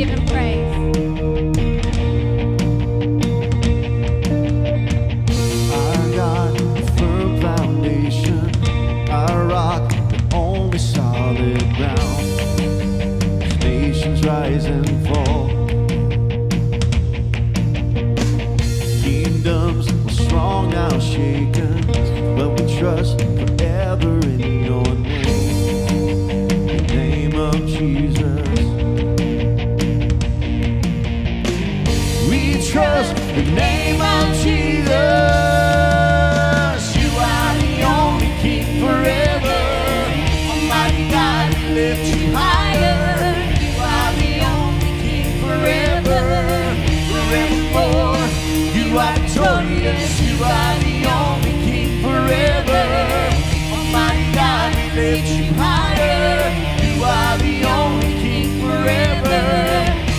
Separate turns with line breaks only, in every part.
give him praise.
Our God, a firm foundation, our rock, the only solid ground. As nations rise and fall, kingdoms were strong, now shaken, but we trust forever in your name, the name of Jesus. We trust the name of Jesus. You are the only King forever. Almighty God, we lift you higher. You are the only King forever, forevermore. You are victorious. You are the only King forever. Almighty God, we lift you higher. You are the only King forever,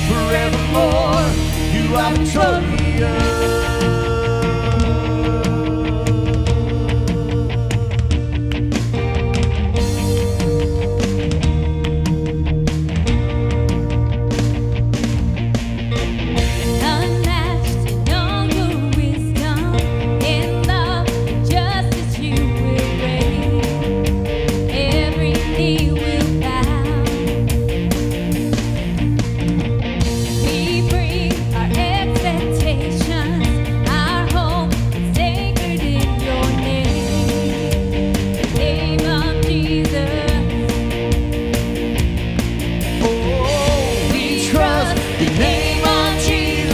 forevermore. You are victorious.
Unmatched in all your wisdom, in love and justice you will reign. Every knee will bow. We bring our expectations, our hope is anchored in your name, the name of Jesus.
Oh, we trust the name of Jesus.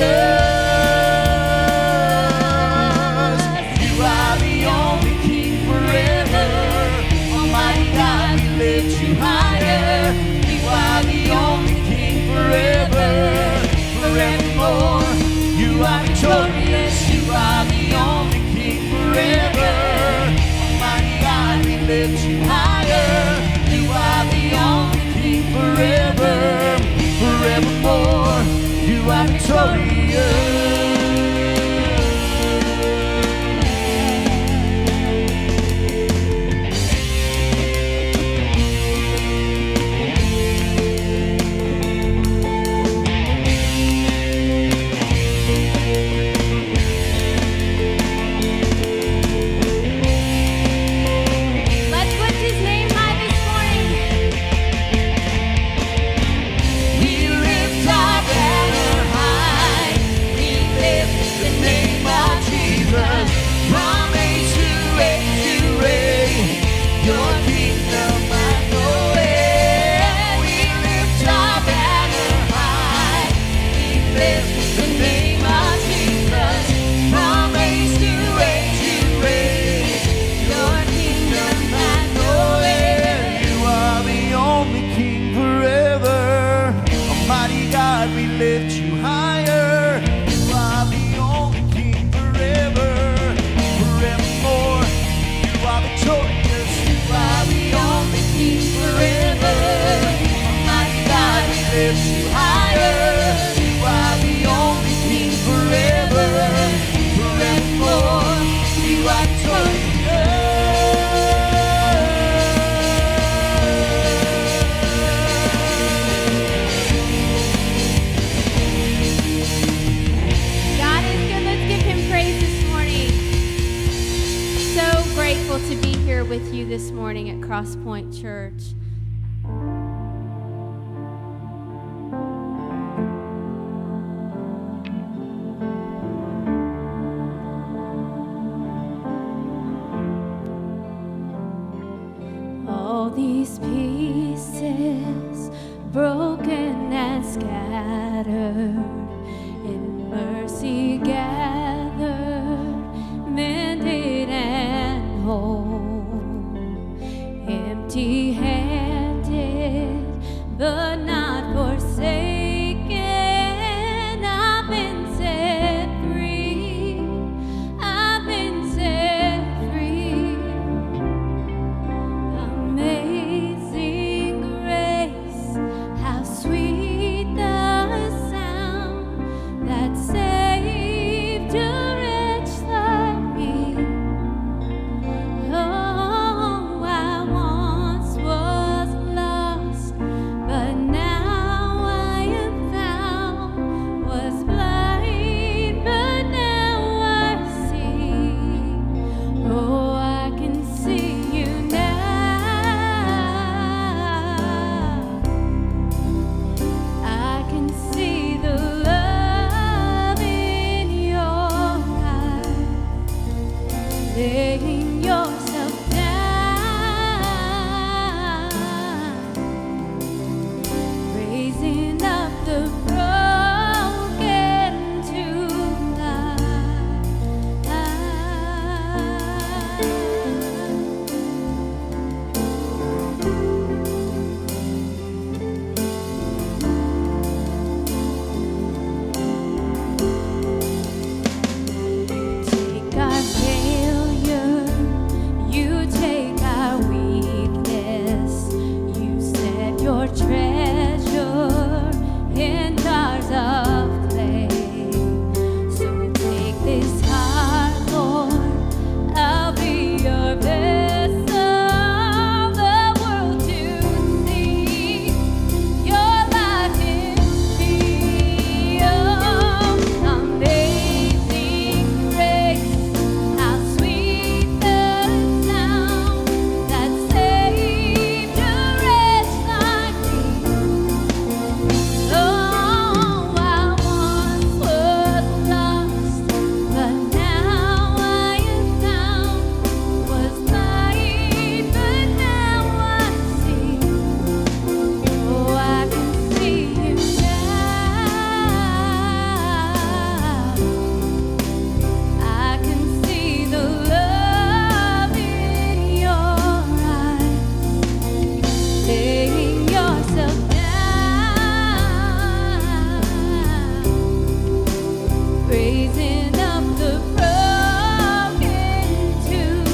You are the only King forever. Almighty God, we lift you higher. You are the only King forever, forevermore. You are victorious. You are the only King forever. Almighty God, we lift you higher. You are the only King forever, forevermore. You are victorious.
Let's lift his name high this morning.
We lift our banner high. We lift the name of Jesus. From age to age you reign. Your kingdom I know it. We lift our banner high. We lift the name of Jesus. From age to age you reign. Your kingdom I know it. You are the only King forever. Almighty God, we lift you higher. You are the only King forever, forevermore. You are victorious. You are the only King forever. Almighty God, we lift you higher. You are the only King forever, forevermore. You are victorious.
God is good. Let's give him praise this morning. So grateful to be here with you this morning at Cross Point Church. All these pieces broken and scattered, in mercy gathered, mended and whole, empty-handed but not forsaken. I've been set free. I've been set free. Amazing grace, how sweet the sound laying yourself down, raising up the broken to Take our failure, you take our weakness. You set your treasure in jars of clay. So take this heart, Lord, I'll be your vessel, the world to see your light in me. Oh, amazing grace, how sweet the sound that saved a wretch like me. Oh, I once was lost, but now I am found. Was blind, but now I see. Oh, I can see you now. I can see the love in your eyes, laying yourself down, raising up the broken to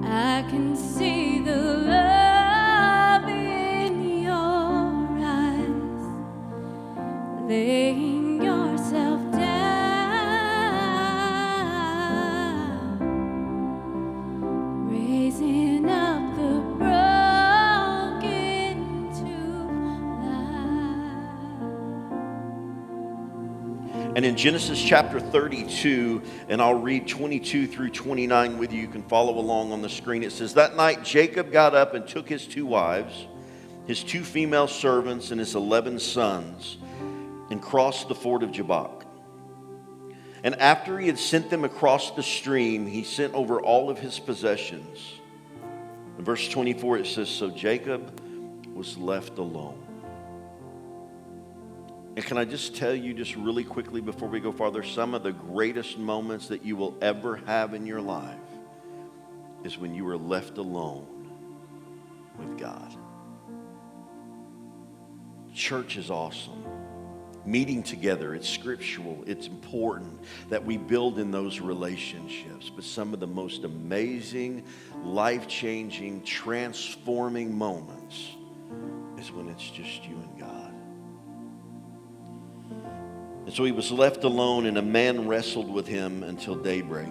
I can see the love in your eyes, laying yourself down, raising up the broken to life.
And in Genesis chapter 32, and I'll read 22 through 29 with you. You can follow along on the screen. It says, "That night Jacob got up and took his 2 wives, his 2 female servants, and his 11 sons, and crossed the ford of Jabbok. And after he had sent them across the stream, he sent over all of his possessions." In verse 24 it says, "So Jacob was left alone." And can I just tell you just really quickly before we go farther, some of the greatest moments that you will ever have in your life is when you are left alone with God. Church is awesome. Meeting together, it's scriptural, it's important that we build in those relationships. But some of the most amazing, life-changing, transforming moments is when it's just you and God. And so he was left alone, and a man wrestled with him until daybreak.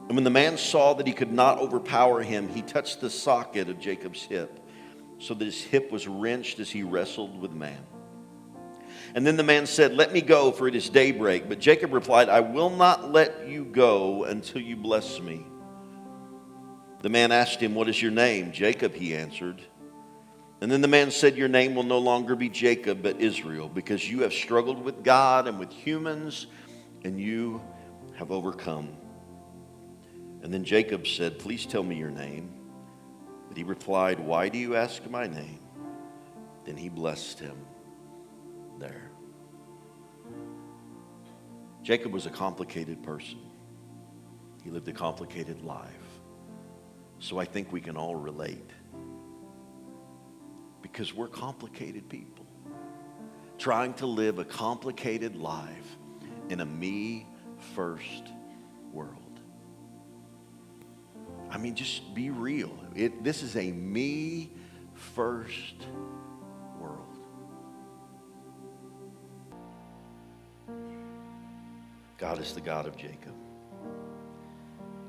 And when the man saw that he could not overpower him, he touched the socket of Jacob's hip, so that his hip was wrenched as he wrestled with man. And then the man said, "Let me go, for it is daybreak." But Jacob replied, "I will not let you go until you bless me." The man asked him, "What is your name?" "Jacob," he answered. And then the man said, "Your name will no longer be Jacob, but Israel, because you have struggled with God and with humans, and you have overcome." And then Jacob said, "Please tell me your name." But he replied, "Why do you ask my name?" Then he blessed him there. Jacob was a complicated person. He lived a complicated life. So I think we can all relate. Because we're complicated people. Trying to live a complicated life in a me-first world. I mean, just be real. This is a me-first world. God is the God of Jacob.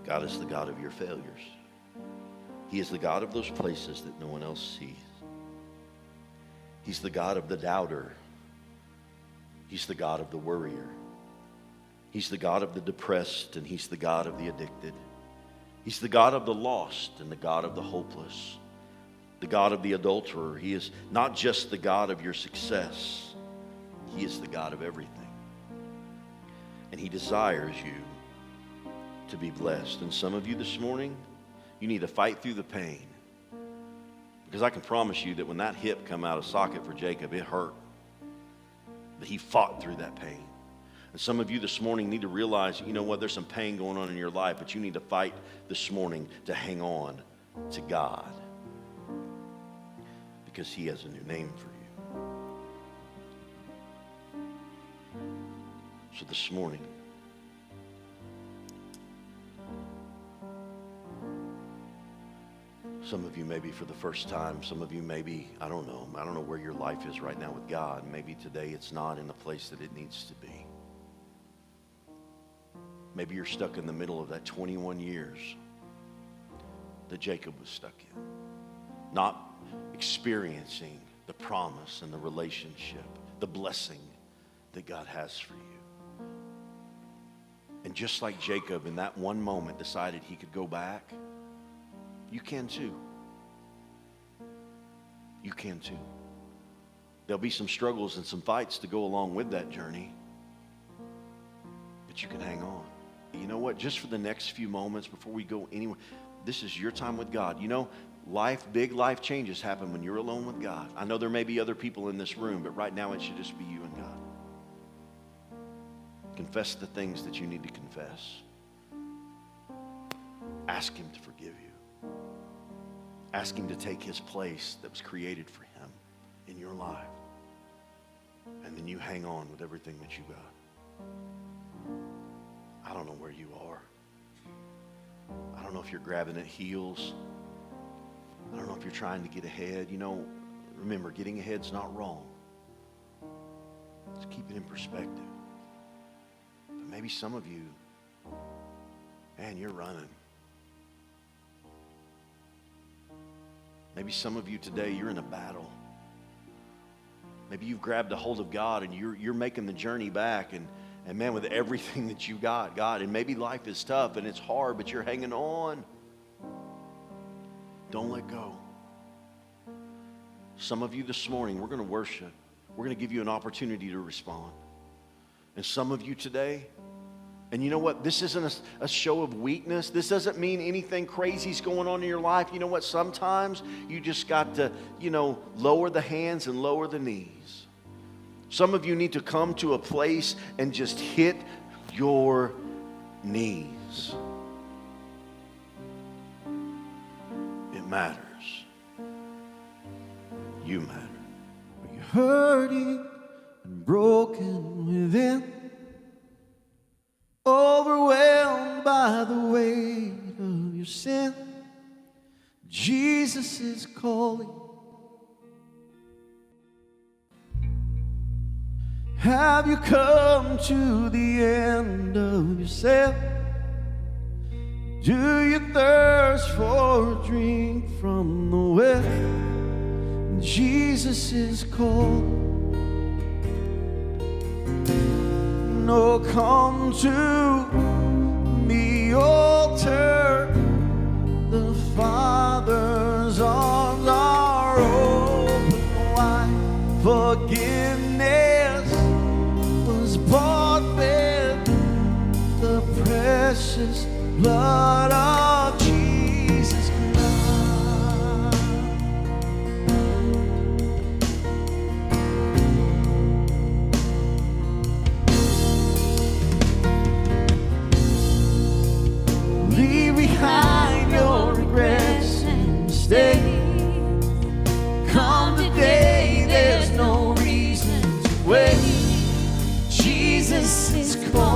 God is the God of your failures. He is the God of those places that no one else sees. He's the God of the doubter. He's the God of the worrier. He's the God of the depressed, and He's the God of the addicted. He's the God of the lost and the God of the hopeless, the God of the adulterer. He is not just the God of your success. He is the God of everything. And He desires you to be blessed. And some of you this morning, you need to fight through the pain. Because I can promise you that when that hip come out of socket for Jacob, it hurt. But he fought through that pain. And some of you this morning need to realize, you know what, there's some pain going on in your life, but you need to fight this morning to hang on to God. Because He has a new name for you. So this morning, some of you maybe for the first time, some of you maybe, I don't know where your life is right now with God. Maybe today it's not in the place that it needs to be. Maybe you're stuck in the middle of that 21 years that Jacob was stuck in. Not experiencing the promise and the relationship, the blessing that God has for you. And just like Jacob in that one moment decided he could go back, you can too. You can too. There'll be some struggles and some fights to go along with that journey, but you can hang on. You know what? Just for the next few moments before we go anywhere, this is your time with God. You know, big life changes happen when you're alone with God. I know there may be other people in this room, but right now it should just be you and God. Confess the things that you need to confess. Ask Him to forgive you. Ask Him to take His place that was created for Him in your life. And then you hang on with everything that you got. I don't know where you are. I don't know if you're grabbing at heels. I don't know if you're trying to get ahead. You know, remember, getting ahead's not wrong. Just keep it in perspective. But maybe some of you, man, you're running. Maybe some of you today, you're in a battle. Maybe you've grabbed a hold of God and you're making the journey back and man, with everything that you got, God, and maybe life is tough and it's hard, but you're hanging on. Don't let go. Some of you this morning, we're going to worship. We're going to give you an opportunity to respond. And some of you today, and you know what? This isn't a show of weakness. This doesn't mean anything crazy's going on in your life. You know what? Sometimes you just got to, lower the hands and lower the knees. Some of you need to come to a place and just hit your knees. It matters. You matter.
You're hurting and broken within, overwhelmed by the weight of your sin. Jesus is calling. Have you come to the end of yourself? Do you thirst for a drink from the well? Jesus is calling. No, come to the altar. The Father's arms are open wide. Forgiveness was bought with the precious blood of Jesus Christ. Leave behind your regrets and mistakes. Come today, there's no reason to wait. Jesus is calling.